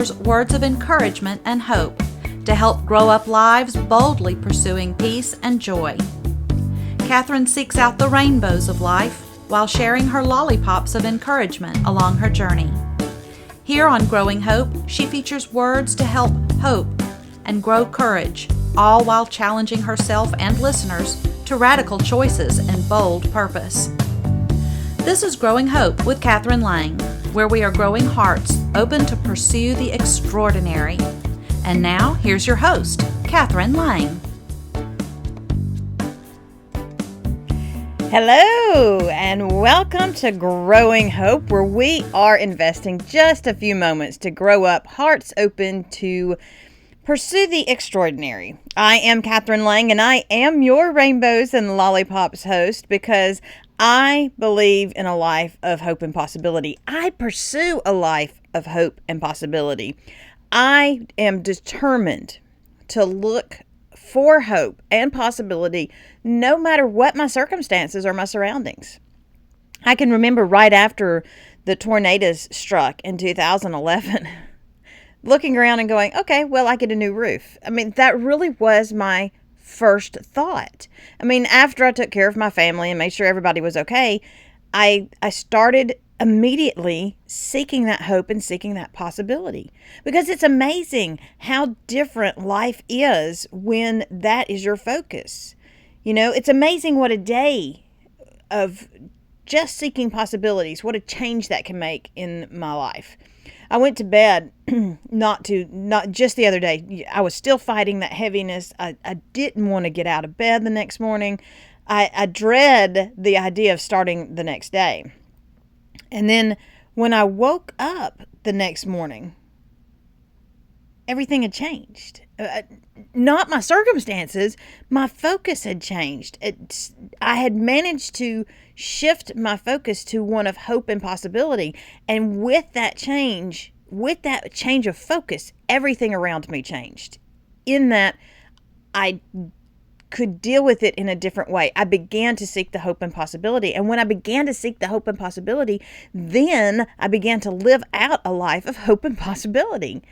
words of encouragement and hope to help grow up lives boldly pursuing peace and joy. Kathryn seeks out the rainbows of life while sharing her lollipops of encouragement along her journey. Here on Growing Hope, she features words to help hope and grow courage, all while challenging herself and listeners to radical choices and bold purpose. This is Growing Hope with Kathryn Lang, where we are growing hearts open to pursue the extraordinary. And now, here's your host, Kathryn Lang. Hello, and welcome to Growing Hope, where we are investing just a few moments to grow up, hearts open to pursue the extraordinary. I am Kathryn Lang, and I am your Rainbows and Lollipops host because I believe in a life of hope and possibility. I pursue a life of hope and possibility. I am determined to look for hope and possibility no matter what my circumstances or my surroundings. I can remember right after the tornadoes struck in 2011, looking around and going, okay, well, I get a new roof. I mean, that really was my first thought. I mean, after I took care of my family and made sure everybody was okay, I started immediately seeking that hope and seeking that possibility, because it's amazing how different life is when that is your focus. You know, it's amazing what a day of just seeking possibilities, what a change that can make in my life. I went to bed not just the other day. I was still fighting that heaviness. I didn't want to get out of bed the next morning. I dread the idea of starting the next day. And then when I woke up the next morning, everything had changed. Not my circumstances, my focus had changed. I had managed to shift my focus to one of hope and possibility. And with that change of focus, everything around me changed. In that, I could deal with it in a different way. I began to seek the hope and possibility. And when I began to seek the hope and possibility, then I began to live out a life of hope and possibility.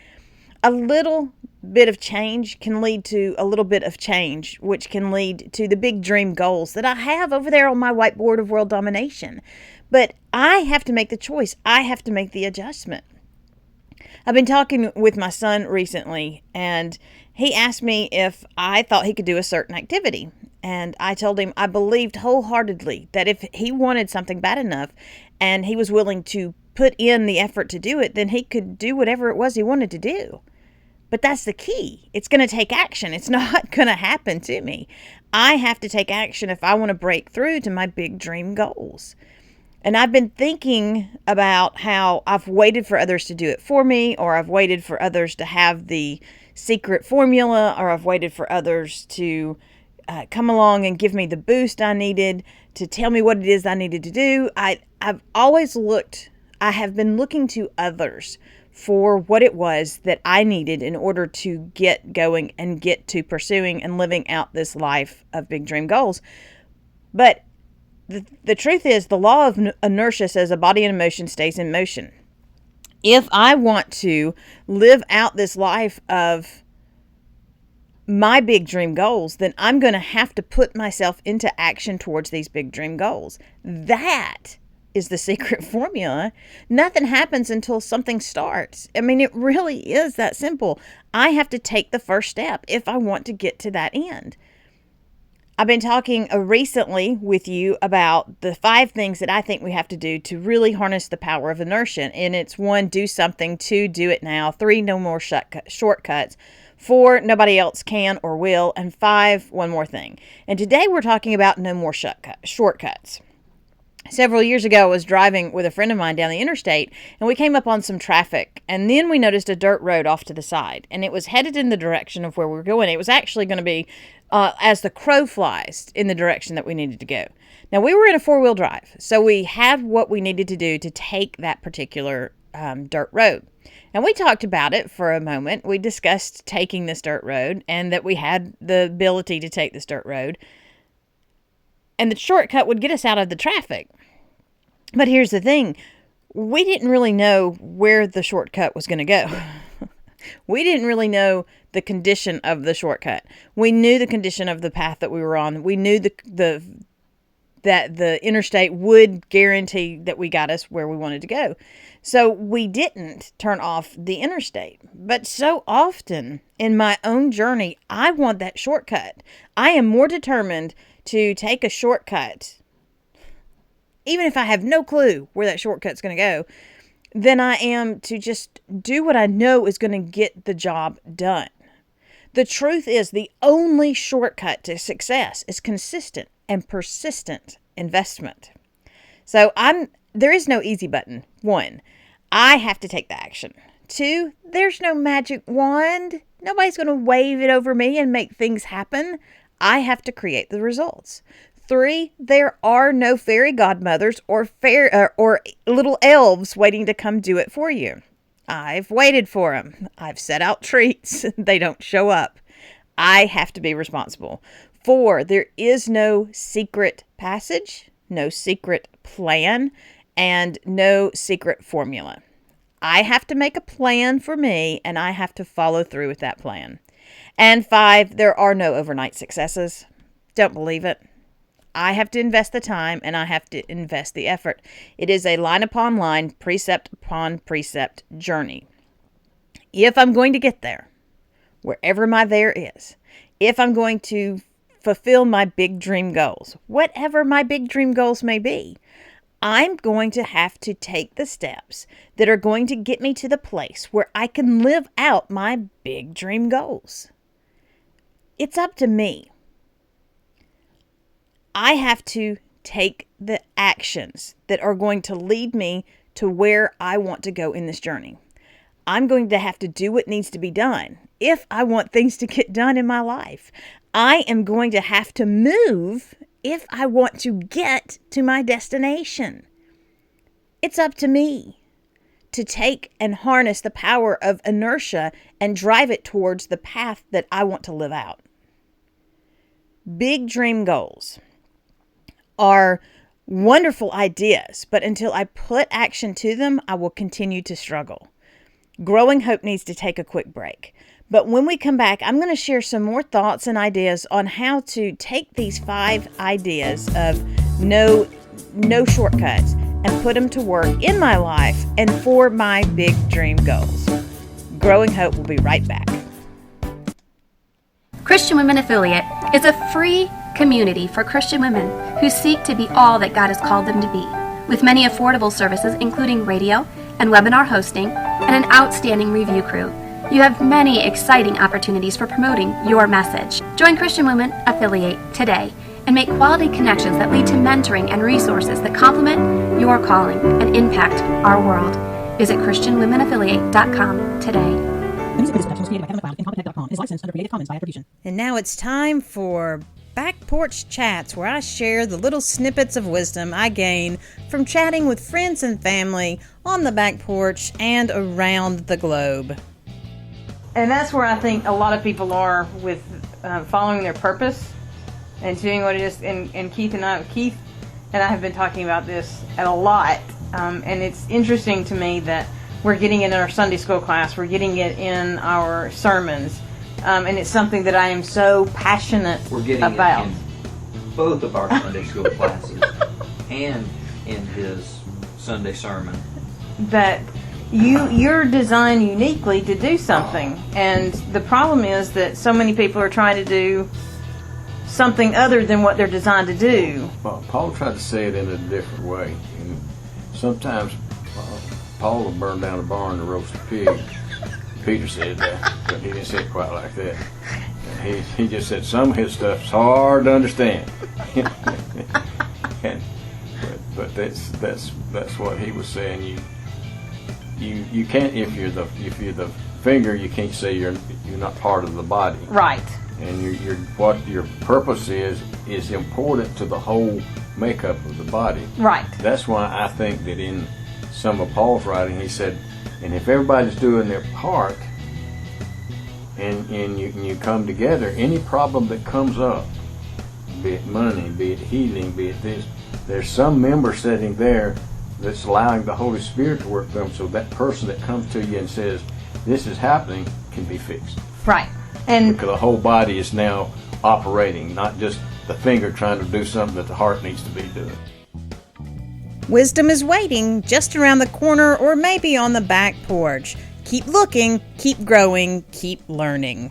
A little bit of change can lead to a little bit of change, which can lead to the big dream goals that I have over there on my whiteboard of world domination. But I have to make the choice. I have to make the adjustment. I've been talking with my son recently, and he asked me if I thought he could do a certain activity. And I told him I believed wholeheartedly that if he wanted something bad enough and he was willing to put in the effort to do it, then he could do whatever it was he wanted to do. But that's the key. It's going to take action. It's not going to happen to me. I have to take action if I want to break through to my big dream goals. And I've been thinking about how I've waited for others to do it for me, or I've waited for others to have the secret formula, or I've waited for others to come along and give me the boost I needed, to tell me what it is I needed to do. I have been looking to others for what it was that I needed in order to get going and get to pursuing and living out this life of big dream goals. But the truth is, the law of inertia says a body in motion stays in motion. If I want to live out this life of my big dream goals, then I'm going to have to put myself into action towards these big dream goals. That is the secret formula. Nothing happens until something starts. I mean, it really is that simple. I have to take the first step if I want to get to that end. I've been talking recently with you about the 5 things that I think we have to do to really harness the power of inertia. And it's 1, do something. 2, do it now. 3, no more shortcuts. 4, nobody else can or will. And 5, one more thing. And today we're talking about no more shortcuts. Several years ago, I was driving with a friend of mine down the interstate, and we came up on some traffic, and then we noticed a dirt road off to the side, and it was headed in the direction of where we were going. It was actually going to be, as the crow flies, in the direction that we needed to go. Now, we were in a 4-wheel drive, so we had what we needed to do to take that particular dirt road. And we talked about it for a moment. We discussed taking this dirt road, and that we had the ability to take this dirt road. And the shortcut would get us out of the traffic. But here's the thing. We didn't really know where the shortcut was going to go. We didn't really know the condition of the shortcut. We knew the condition of the path that we were on. We knew that the interstate would guarantee that we got us where we wanted to go. So we didn't turn off the interstate. But so often in my own journey, I want that shortcut. I am more determined to take a shortcut, even if I have no clue where that shortcut's going to go, than I am to just do what I know is going to get the job done. The truth is, the only shortcut to success is consistent and persistent investment. So there is no easy button. 1, I have to take the action. 2, there's no magic wand. Nobody's going to wave it over me and make things happen. I have to create the results. 3, there are no fairy godmothers or little elves waiting to come do it for you. I've waited for them. I've set out treats. They don't show up. I have to be responsible. 4, there is no secret passage, no secret plan, and no secret formula. I have to make a plan for me, and I have to follow through with that plan. And 5, there are no overnight successes. Don't believe it. I have to invest the time, and I have to invest the effort. It is a line upon line, precept upon precept journey. If I'm going to get there, wherever my there is, if I'm going to fulfill my big dream goals, whatever my big dream goals may be, I'm going to have to take the steps that are going to get me to the place where I can live out my big dream goals. It's up to me. I have to take the actions that are going to lead me to where I want to go in this journey. I'm going to have to do what needs to be done if I want things to get done in my life. I am going to have to move if I want to get to my destination. It's up to me to take and harness the power of inertia and drive it towards the path that I want to live out. Big dream goals are wonderful ideas, but until I put action to them, I will continue to struggle. Growing Hope needs to take a quick break. But when we come back, I'm going to share some more thoughts and ideas on how to take these 5 ideas of no shortcuts and put them to work in my life and for my big dream goals. Growing Hope will be right back. Christian Women Affiliate is a free community for Christian women who seek to be all that God has called them to be, with many affordable services including radio and webinar hosting and an outstanding review crew. You have many exciting opportunities for promoting your message. Join Christian Women Affiliate today and make quality connections that lead to mentoring and resources that complement your calling and impact our world. Visit ChristianWomenAffiliate.com today. The music for this production was created by Kevin MacLeod and Incompetech.com. Is licensed under Creative Commons by attribution. And now it's time for Back Porch Chats, where I share the little snippets of wisdom I gain from chatting with friends and family on the back porch and around the globe. And that's where I think a lot of people are with following their purpose and doing what it is. And Keith and I have been talking about this a lot. And it's interesting to me that we're getting it in our Sunday school class. We're getting it in our sermons. And it's something that I am so passionate We're getting about. it in both of our Sunday school classes and in his Sunday sermon. That you're designed uniquely to do something. And the problem is that so many people are trying to do something other than what they're designed to do. Well, Paul tried to say it in a different way. And sometimes Paul will burn down a barn to roast a pig. Peter said that, but he didn't say it quite like that. He just said some of his stuff's hard to understand. but that's what he was saying. You can't, if you're the finger, you can't say you're not part of the body. Right. And what your purpose is important to the whole makeup of the body. Right. That's why I think that in some of Paul's writing, he said, and if everybody's doing their part, and you come together, any problem that comes up, be it money, be it healing, be it this, there's some member sitting there that's allowing the Holy Spirit to work them. So that person that comes to you and says, this is happening can be fixed. Right. And Because the whole body is now operating, not just the finger trying to do something that the heart needs to be doing. wisdom is waiting just around the corner or maybe on the back porch. Keep looking, keep growing, keep learning.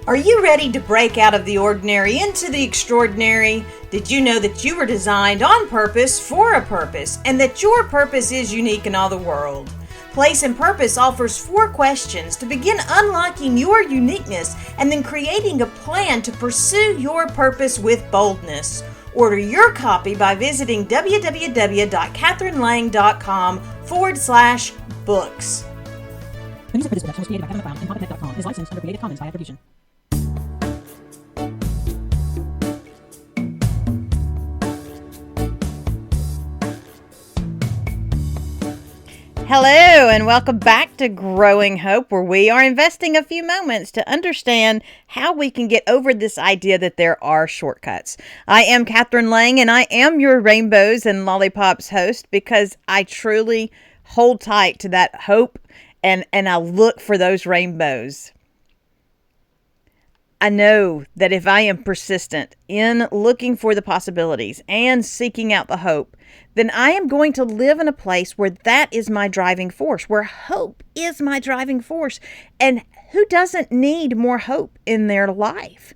Are you ready to break out of the ordinary into the extraordinary? Did you know that you were designed on purpose for a purpose, and that your purpose is unique in all the world? Place and Purpose offers 4 questions to begin unlocking your uniqueness and then creating a plan to pursue your purpose with boldness. Order your copy by visiting www.kathrynlang.com/books. The music for this production was created by Kevin MacLeod and Compotech.com. Is licensed under Creative Commons by attribution. Hello, and welcome back to Growing Hope, where we are investing a few moments to understand how we can get over this idea that there are shortcuts. I am Kathryn Lang, and I am your Rainbows and Lollipops host because I truly hold tight to that hope and I look for those rainbows. I know that if I am persistent in looking for the possibilities and seeking out the hope, then I am going to live in a place where that is my driving force, where hope is my driving force. And who doesn't need more hope in their life?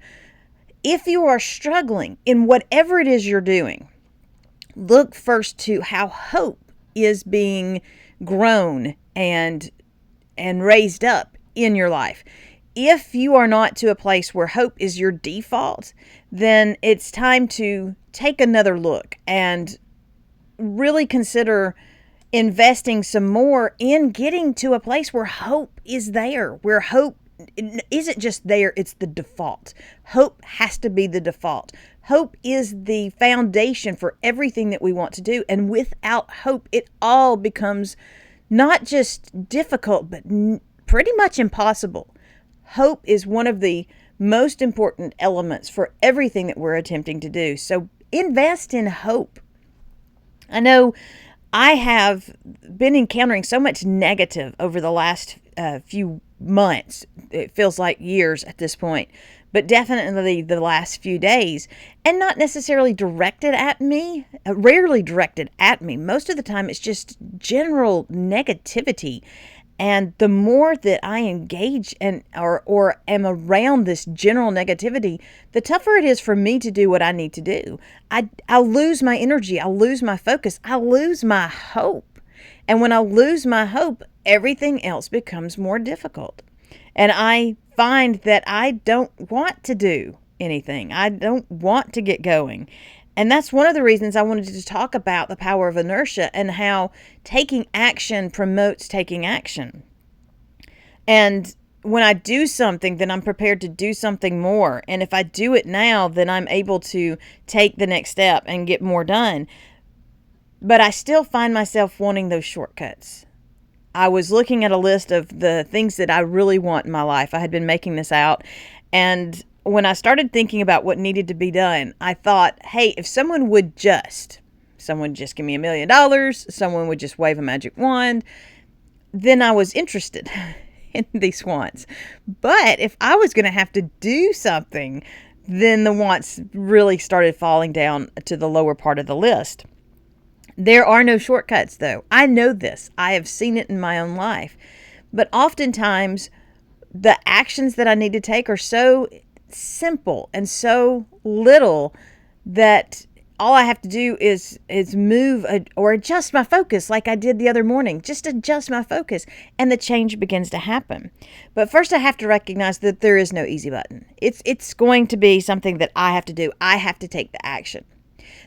If you are struggling in whatever it is you're doing, look first to how hope is being grown and raised up in your life. If you are not to a place where hope is your default, then it's time to take another look and really consider investing some more in getting to a place where hope is there, where hope isn't just there, it's the default. Hope has to be the default. Hope is the foundation for everything that we want to do. And without hope, it all becomes not just difficult, but pretty much impossible. Hope is one of the most important elements for everything that we're attempting to do. So invest in hope. I know I have been encountering so much negative over the last few months. It feels like years at this point, but definitely the last few days, and not necessarily directed at me, rarely directed at me. Most of the time it's just general negativity. And the more that I engage or am around this general negativity, the tougher it is for me to do what I need to do. I'll lose my energy. I'll lose my focus. I'll lose my hope. And when I lose my hope, everything else becomes more difficult. And I find that I don't want to do anything. I don't want to get going. And that's one of the reasons I wanted to talk about the power of inertia and how taking action promotes taking action. And when I do something, then I'm prepared to do something more. And if I do it now, then I'm able to take the next step and get more done. But I still find myself wanting those shortcuts. I was looking at a list of the things that I really want in my life. I had been making this out, and when I started thinking about what needed to be done, I thought, hey, if someone would just give me $1 million, someone would just wave a magic wand, then I was interested in these wants. But if I was going to have to do something, then the wants really started falling down to the lower part of the list. There are no shortcuts, though. I know this. I have seen it in my own life. But oftentimes, the actions that I need to take are so simple and so little that all I have to do is move or adjust my focus like I did the other morning. Just adjust my focus and the change begins to happen. But first I have to recognize that there is no easy button. It's going to be something that I have to do. I have to take the action.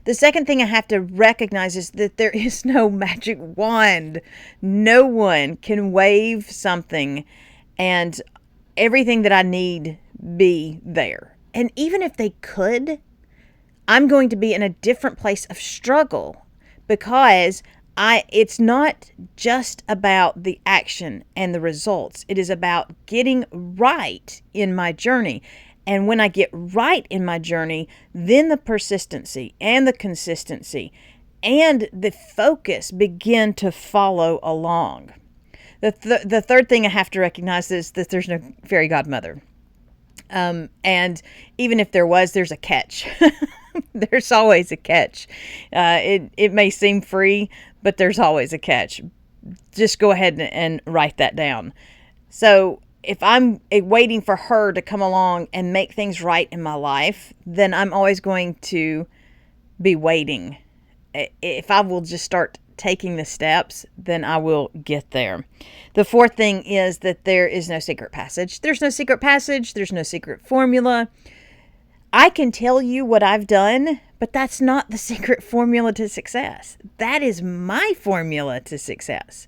The second thing I have to recognize is that there is no magic wand. No one can wave something and everything that I need be there. And even if they could, I'm going to be in a different place of struggle because it's not just about the action and the results. It is about getting right in my journey. And when I get right in my journey, then the persistency and the consistency and the focus begin to follow along. The third thing I have to recognize is that there's no fairy godmother. And even if there was, there's a catch. There's always a catch. It may seem free, but there's always a catch. Just go ahead and write that down. So if I'm waiting for her to come along and make things right in my life, then I'm always going to be waiting. If I will just start taking the steps, then I will get there. The fourth thing is that there is no secret passage. There's no secret passage. There's no secret formula. I can tell you what I've done, but that's not the secret formula to success. That is my formula to success.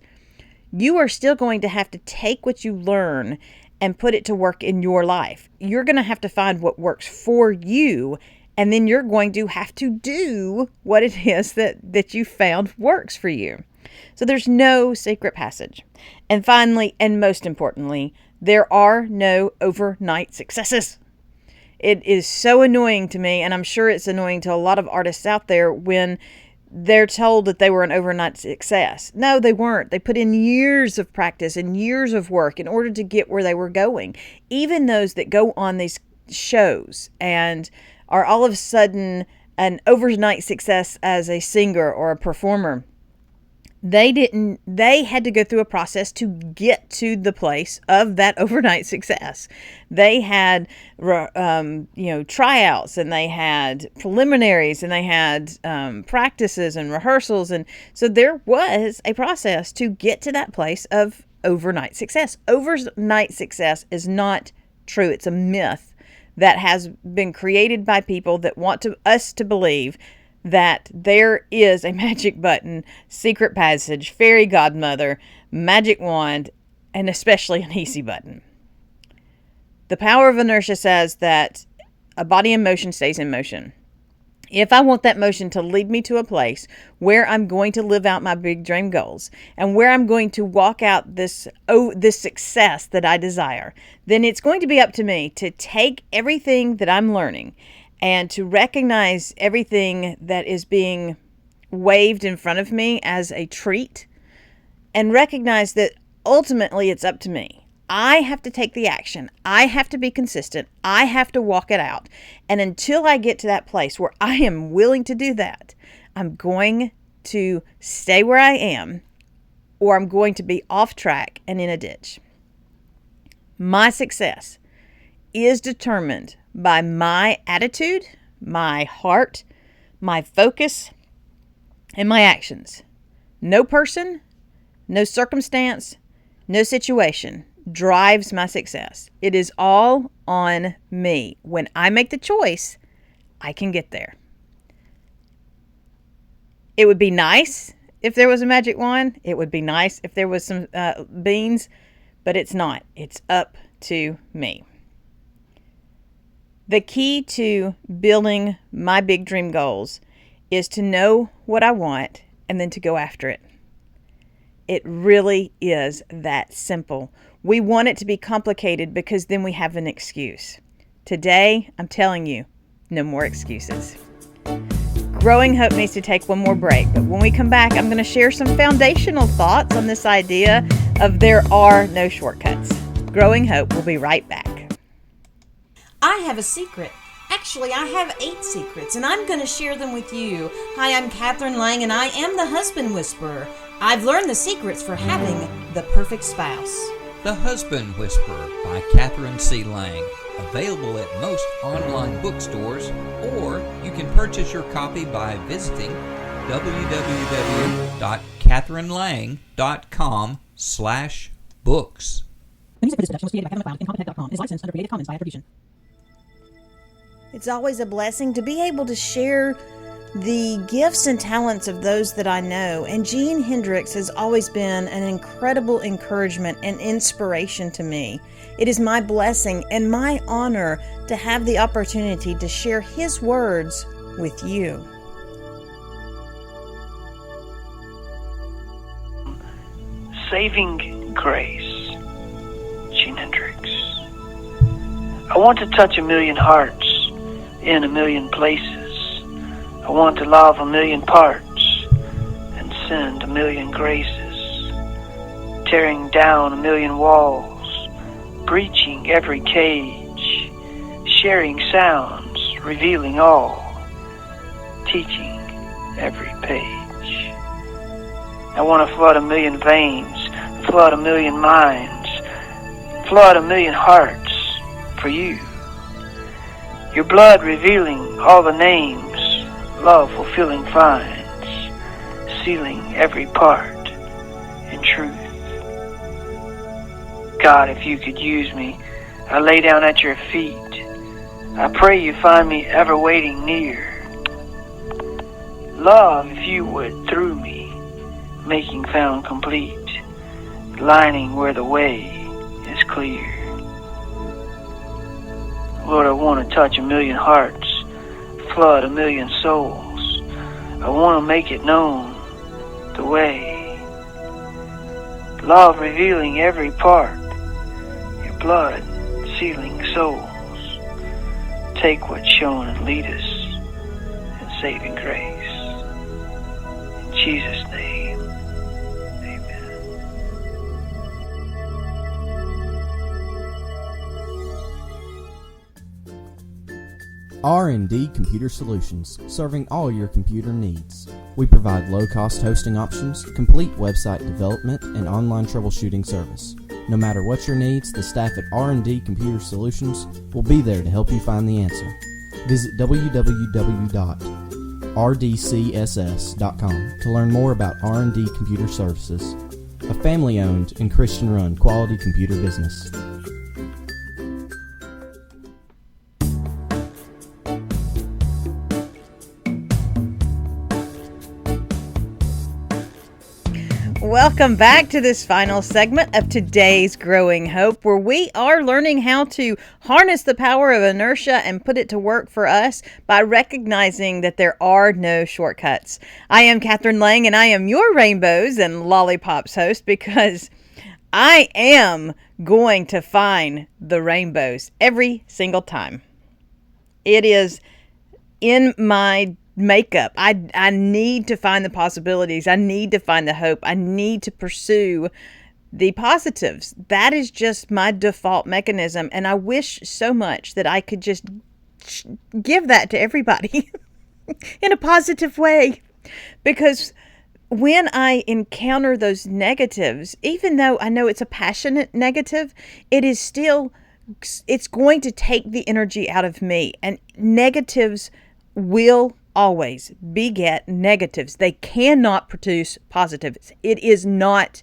You are still going to have to take what you learn and put it to work in your life. You're going to have to find what works for you, and then you're going to have to do what it is that you found works for you. So there's no secret passage. And finally, and most importantly, there are no overnight successes. It is so annoying to me, and I'm sure it's annoying to a lot of artists out there when they're told that they were an overnight success. No, they weren't. They put in years of practice and years of work in order to get where they were going. Even those that go on these shows and are all of a sudden an overnight success as a singer or a performer, they had to go through a process to get to the place of that overnight success. They had, tryouts, and they had preliminaries, and they had practices and rehearsals. And so there was a process to get to that place of overnight success. Overnight success is not true. It's a myth that has been created by people that want us to believe that there is a magic button, secret passage, fairy godmother, magic wand, and especially an easy button. The power of inertia says that a body in motion stays in motion. If I want that motion to lead me to a place where I'm going to live out my big dream goals and where I'm going to walk out this success that I desire, then it's going to be up to me to take everything that I'm learning and to recognize everything that is being waved in front of me as a treat, and recognize that ultimately it's up to me. I have to take the action. I have to be consistent. I have to walk it out. And until I get to that place where I am willing to do that, I'm going to stay where I am, or I'm going to be off track and in a ditch. My success is determined by my attitude, my heart, my focus, and my actions. No person, no circumstance, no situation drives my success. It is all on me. When I make the choice, I can get there. It would be nice if there was a magic wand. It would be nice if there was some beans, but it's not. It's up to me. The key to building my big dream goals is to know what I want and then to go after it. It really is that simple. We want it to be complicated because then we have an excuse. Today, I'm telling you, no more excuses. Growing Hope needs to take one more break, but when we come back, I'm going to share some foundational thoughts on this idea of there are no shortcuts. Growing Hope will be right back. I have a secret. Actually, I have 8 secrets, and I'm going to share them with you. Hi, I'm Kathryn Lang, and I am the Husband Whisperer. I've learned the secrets for having the perfect spouse. The Husband Whisperer by Kathryn C. Lang. Available at most online bookstores, or you can purchase your copy by visiting www.kathrynlang.com/books. The music for this production was created by Kevin MacLeod and Competech.com and is licensed under Creative Commons by attribution. It's always a blessing to be able to share the gifts and talents of those that I know. And Jean Hendricks has always been an incredible encouragement and inspiration to me. It is my blessing and my honor to have the opportunity to share his words with you. Saving Grace, Jean Hendricks. I want to touch 1,000,000 hearts in 1,000,000 places. I want to love 1,000,000 parts and send 1,000,000 graces tearing down a million walls, breaching every cage, sharing sounds, revealing all, teaching every page. I want to flood a million veins, flood a million minds, flood a million hearts for you. Your blood revealing all the names, love fulfilling finds, sealing every part in truth. God, if you could use me, I lay down at your feet. I pray you find me ever waiting near. Love, if you would, through me, making found complete, lining where the way is clear. Lord, I want to touch a million hearts, flood a million souls. I want to make it known the way. Love revealing every part, your blood sealing souls. Take what's shown and lead us in saving grace. In Jesus' name, amen. R&D Computer Solutions, serving all your computer needs. We provide low-cost hosting options, complete website development, and online troubleshooting service. No matter what your needs, the staff at R&D Computer Solutions will be there to help you find the answer. Visit www.rdcss.com to learn more about R&D Computer Services, a family-owned and Christian-run quality computer business. Welcome back to this final segment of today's Growing Hope, where we are learning how to harness the power of inertia and put it to work for us by recognizing that there are no shortcuts. I am Kathryn Lang, and I am your Rainbows and Lollipops host, because I am going to find the rainbows every single time. It is in my makeup. I need to find the possibilities. I need to find the hope. I need to pursue the positives. That is just my default mechanism. And I wish so much that I could just give that to everybody in a positive way. Because when I encounter those negatives, even though I know it's a passionate negative, it's going to take the energy out of me. And negatives will always beget negatives. They cannot produce positives. It is not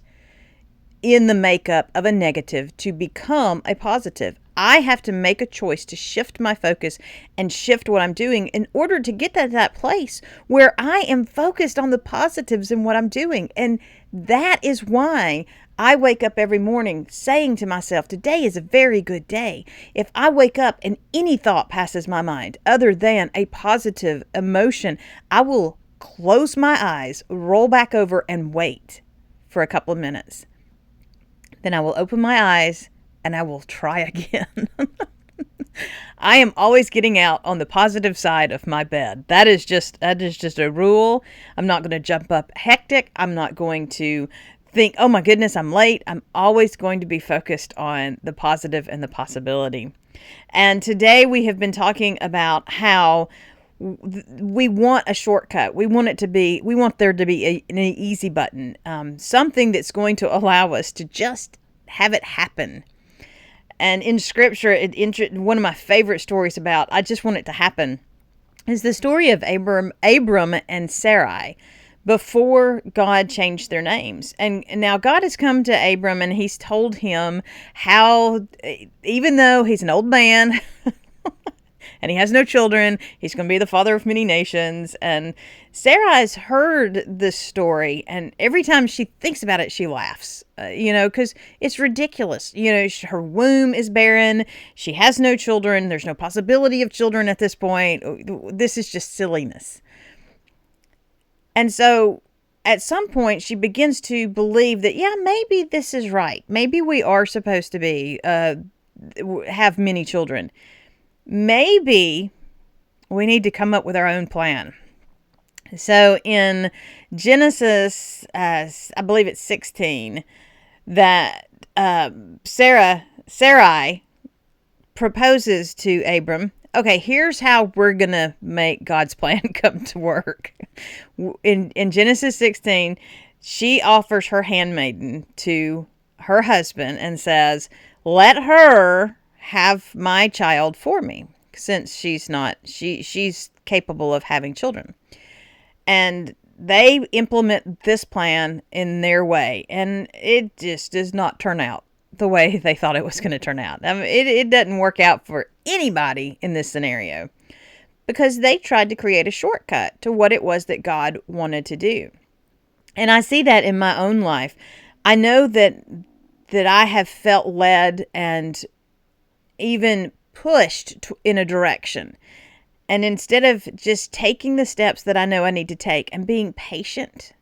in the makeup of a negative to become a positive. I have to make a choice to shift my focus and shift what I'm doing in order to get to that place where I am focused on the positives in what I'm doing. And that is why I wake up every morning saying to myself, today is a very good day. If I wake up and any thought passes my mind other than a positive emotion, I will close my eyes, roll back over, and wait for a couple of minutes. Then I will open my eyes and I will try again. I am always getting out on the positive side of my bed. That is just a rule. I'm not going to jump up hectic. I'm not going to think, oh my goodness, I'm late. I'm always going to be focused on the positive and the possibility. And today we have been talking about how we want a shortcut. We want there to be an easy button, something that's going to allow us to just have it happen. And in Scripture, one of my favorite stories about, I just want it to happen, is the story of Abram and Sarai before God changed their names. And now God has come to Abram and he's told him how, even though he's an old man and he has no children, he's going to be the father of many nations. And Sarah has heard this story, and every time she thinks about it, she laughs, because it's ridiculous. Her womb is barren. She has no children. There's no possibility of children at this point. This is just silliness. And so at some point, she begins to believe that, maybe this is right. Maybe we are supposed to be, have many children. Maybe we need to come up with our own plan. So in Genesis, I believe it's 16, that Sarai proposes to Abram. Okay, here's how we're going to make God's plan come to work. In Genesis 16, she offers her handmaiden to her husband and says, let her have my child for me, since she's capable of having children. And they implement this plan in their way, and it just does not turn out the way they thought it was going to turn out. I mean, it doesn't work out for anybody in this scenario, because they tried to create a shortcut to what it was that God wanted to do. And I see that in my own life. I know that I have felt led and even pushed in a direction. And instead of just taking the steps that I know I need to take and being patient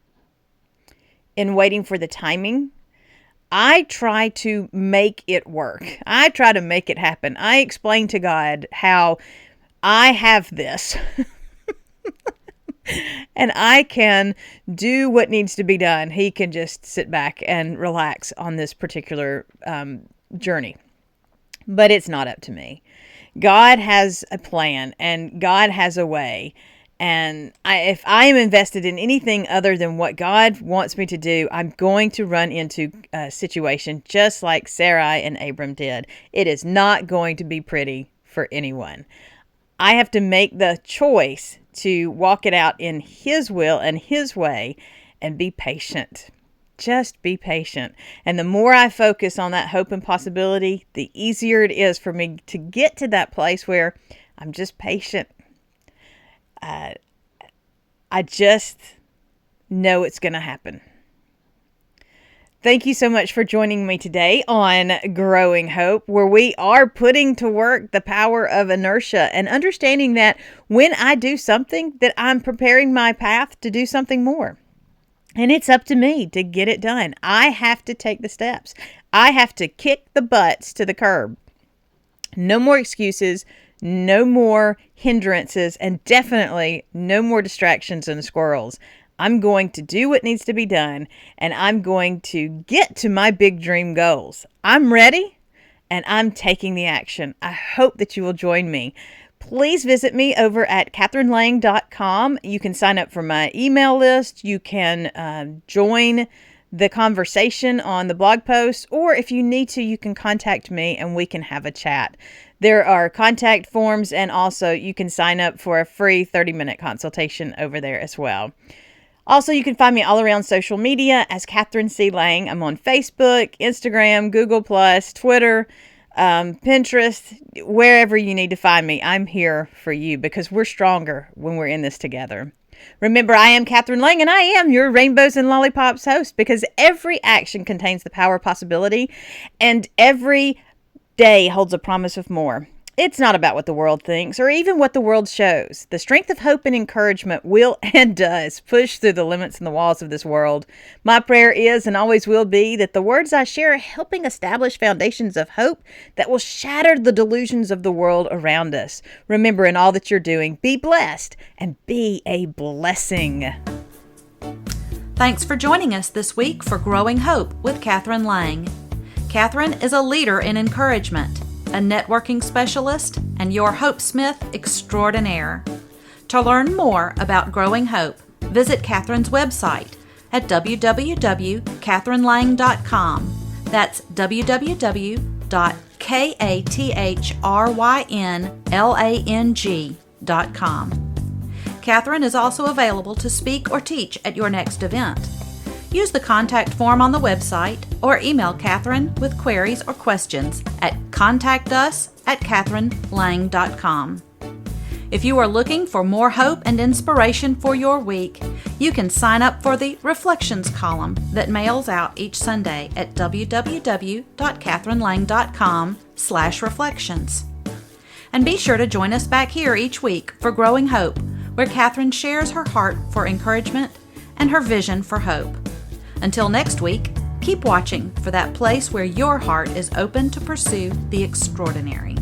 in waiting for the timing, I try to make it work. I try to make it happen. I explain to God how I have this and I can do what needs to be done. He can just sit back and relax on this particular journey. But it's not up to me. God has a plan and God has a way. And if I am invested in anything other than what God wants me to do, I'm going to run into a situation just like Sarai and Abram did. It is not going to be pretty for anyone. I have to make the choice to walk it out in His will and His way and be patient. Just be patient. And the more I focus on that hope and possibility, the easier it is for me to get to that place where I'm just patient. I just know it's going to happen. Thank you so much for joining me today on Growing Hope, where we are putting to work the power of inertia and understanding that when I do something, that I'm preparing my path to do something more. And it's up to me to get it done. I have to take the steps. I have to kick the butts to the curb. No more excuses, no more hindrances, and definitely no more distractions and squirrels. I'm going to do what needs to be done, and I'm going to get to my big dream goals. I'm ready, and I'm taking the action. I hope that you will join me. Please visit me over at KathrynLang.com. You can sign up for my email list. You can join the conversation on the blog post, or if you need to, you can contact me and we can have a chat. There are contact forms, and also you can sign up for a free 30-minute consultation over there as well. Also, you can find me all around social media as Kathryn C. Lang. I'm on Facebook, Instagram, Google+, Twitter, Pinterest, wherever you need to find me. I'm here for you because we're stronger when we're in this together. Remember, I am Kathryn Lang, and I am your Rainbows and Lollipops host, because every action contains the power of possibility, and every day holds a promise of more. It's not about what the world thinks or even what the world shows. The strength of hope and encouragement will and does push through the limits and the walls of this world. My prayer is and always will be that the words I share are helping establish foundations of hope that will shatter the delusions of the world around us. Remember, in all that you're doing, be blessed and be a blessing. Thanks for joining us this week for Growing Hope with Kathryn Lang. Kathryn is a leader in encouragement, a networking specialist, and your Hope Smith extraordinaire. To learn more about Growing Hope, visit Kathryn's website at www.kathrynlang.com. That's www.kathrynlang.com. Kathryn is also available to speak or teach at your next event. Use the contact form on the website or email Kathryn with queries or questions at contactus@kathrynlang.com. If you are looking for more hope and inspiration for your week, you can sign up for the Reflections column that mails out each Sunday at www.kathrynlang.com/reflections. And be sure to join us back here each week for Growing Hope, where Kathryn shares her heart for encouragement and her vision for hope. Until next week, keep watching for that place where your heart is open to pursue the extraordinary.